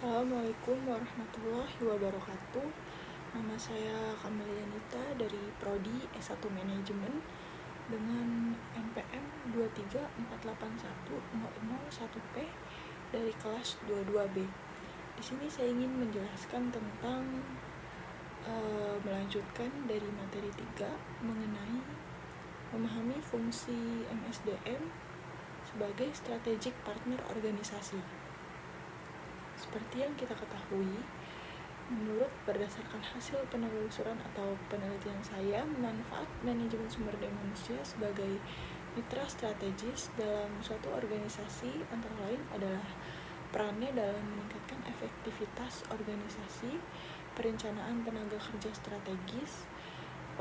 Assalamualaikum warahmatullahi wabarakatuh. Nama saya Kamelianita dari Prodi S1 Manajemen dengan NPM 234810001P dari kelas 22B. Di sini saya ingin menjelaskan tentang melanjutkan dari materi 3 mengenai memahami fungsi MSDM sebagai strategic partner organisasi. Seperti yang kita ketahui, menurut berdasarkan hasil penelusuran atau penelitian saya, manfaat manajemen sumber daya manusia sebagai mitra strategis dalam suatu organisasi antara lain adalah perannya dalam meningkatkan efektivitas organisasi, perencanaan tenaga kerja strategis,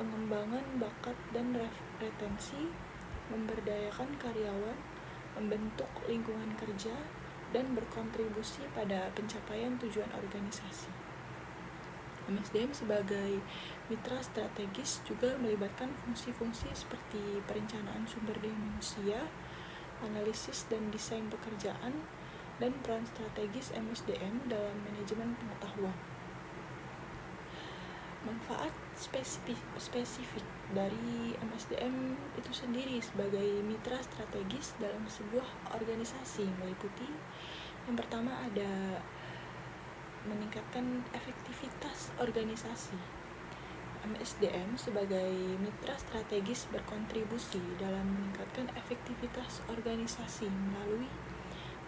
pengembangan bakat dan retensi, memberdayakan karyawan, membentuk lingkungan kerja, dan berkontribusi pada pencapaian tujuan organisasi. MSDM sebagai mitra strategis juga melibatkan fungsi-fungsi seperti perencanaan sumber daya manusia, analisis dan desain pekerjaan, dan peran strategis MSDM dalam manajemen pengetahuan. Manfaat spesifik dari MSDM itu sendiri sebagai mitra strategis dalam sebuah organisasi meliputi yang pertama ada meningkatkan efektivitas organisasi. MSDM sebagai mitra strategis berkontribusi dalam meningkatkan efektivitas organisasi melalui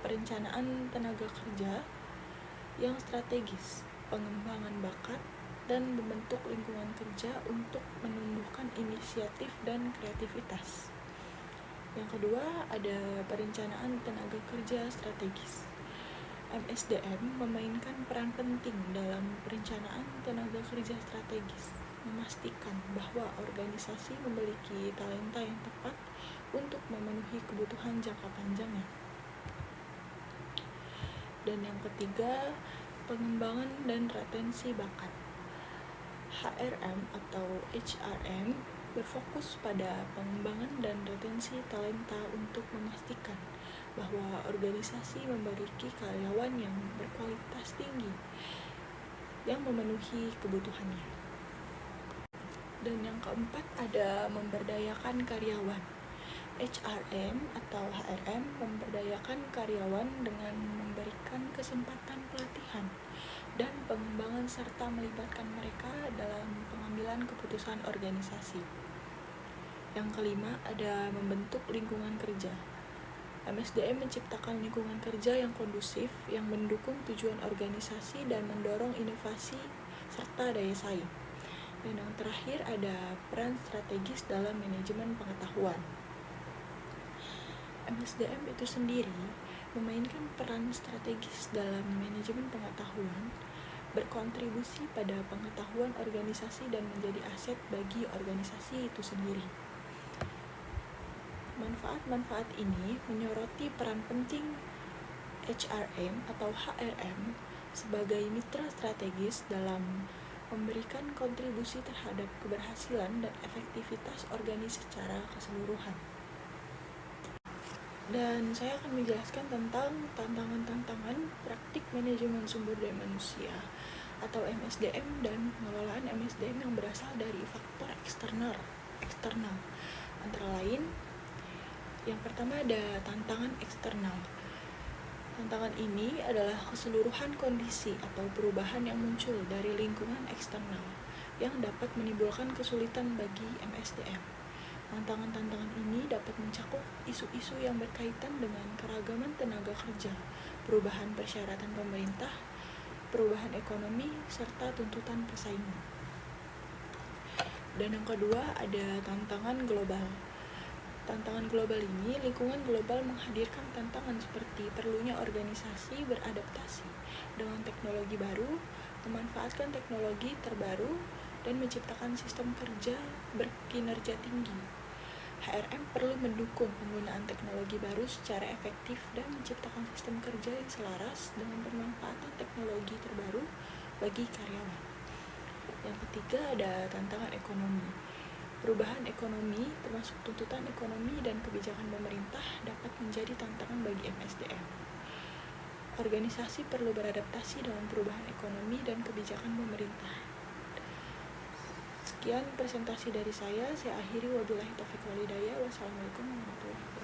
perencanaan tenaga kerja yang strategis, pengembangan bakat, dan membentuk lingkungan kerja untuk menumbuhkan inisiatif dan kreativitas. Yang kedua, ada perencanaan tenaga kerja strategis. MSDM memainkan peran penting dalam perencanaan tenaga kerja strategis, memastikan bahwa organisasi memiliki talenta yang tepat untuk memenuhi kebutuhan jangka panjangnya. Dan yang ketiga, pengembangan dan retensi bakat. HRM atau HRM berfokus pada pengembangan dan retensi talenta untuk memastikan bahwa organisasi memiliki karyawan yang berkualitas tinggi yang memenuhi kebutuhannya. Dan yang keempat ada memberdayakan karyawan. HRM atau HRM memberdayakan karyawan dengan memberikan kesempatan pelatihan dan pengembangan serta melibatkan mereka dalam pengambilan keputusan organisasi. Yang kelima ada membentuk lingkungan kerja. MSDM menciptakan lingkungan kerja yang kondusif yang mendukung tujuan organisasi dan mendorong inovasi serta daya saing. Dan yang terakhir ada peran strategis dalam manajemen pengetahuan. MSDM itu sendiri memainkan peran strategis dalam manajemen pengetahuan, berkontribusi pada pengetahuan organisasi dan menjadi aset bagi organisasi itu sendiri. Manfaat-manfaat ini menyoroti peran penting HRM atau HRM sebagai mitra strategis dalam memberikan kontribusi terhadap keberhasilan dan efektivitas organisasi secara keseluruhan. Dan saya akan menjelaskan tentang tantangan-tantangan praktik manajemen sumber daya manusia atau MSDM dan pengelolaan MSDM yang berasal dari faktor eksternal. Antara lain, yang pertama ada tantangan eksternal. Tantangan ini adalah keseluruhan kondisi atau perubahan yang muncul dari lingkungan eksternal yang dapat menimbulkan kesulitan bagi MSDM. Tantangan-tantangan ini dapat mencakup isu-isu yang berkaitan dengan keragaman tenaga kerja, perubahan persyaratan pemerintah, perubahan ekonomi, serta tuntutan persaingan. Dan yang kedua ada tantangan global. Tantangan global ini, lingkungan global menghadirkan tantangan seperti perlunya organisasi beradaptasi dengan teknologi baru, memanfaatkan teknologi terbaru, dan menciptakan sistem kerja berkinerja tinggi. HRM perlu mendukung penggunaan teknologi baru secara efektif dan menciptakan sistem kerja yang selaras dengan pemanfaatan teknologi terbaru bagi karyawan. Yang ketiga ada tantangan ekonomi. Perubahan ekonomi, termasuk tuntutan ekonomi dan kebijakan pemerintah, dapat menjadi tantangan bagi MSDM. organisasi perlu beradaptasi dengan perubahan ekonomi dan kebijakan pemerintah. Sekian presentasi dari saya akhiri, wabillahi taufiq walhidayah. Wassalamualaikum warahmatullahi wabarakatuh.